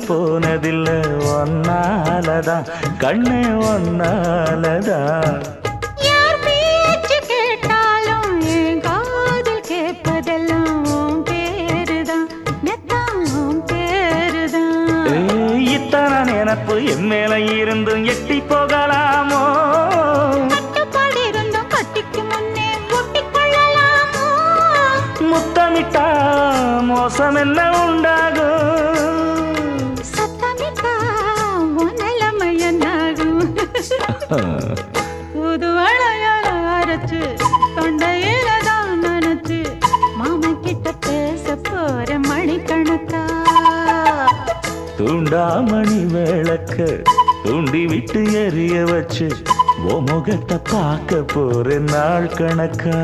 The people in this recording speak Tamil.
போனதில்ல ஒன்னாலதான் கண்ணே ஒன்னாலதான் யார் பேச்சு கேட்டாலும் என் காதில் கேட்பதெல்லாம் உன் பேருதான் நெத்தான் உன் பேருதான் இத்தனை நினப்பு என் மேல இருந்தும் எட்டி போகலாமோ கட்டுப்பாடு இருந்தும் கட்டிக்கு முன்னே ஒட்டிக்கொள்ளலாமோ முத்தமிட்டா மோசம் என்ன உண்டாகும் சத்தமிட்டா உன் நிலைமை என்னாகும் புது அழையால அரைச்சு தொண்டையில தான் நினைச்சு மாமன் கிட்ட பேச போற மணிக்கணக்கா தூண்டாமணி விளக்க தூண்டி விட்டு எரிய வச்சு ஓ முகத்தை பார்க்க போற நாள் கணக்கா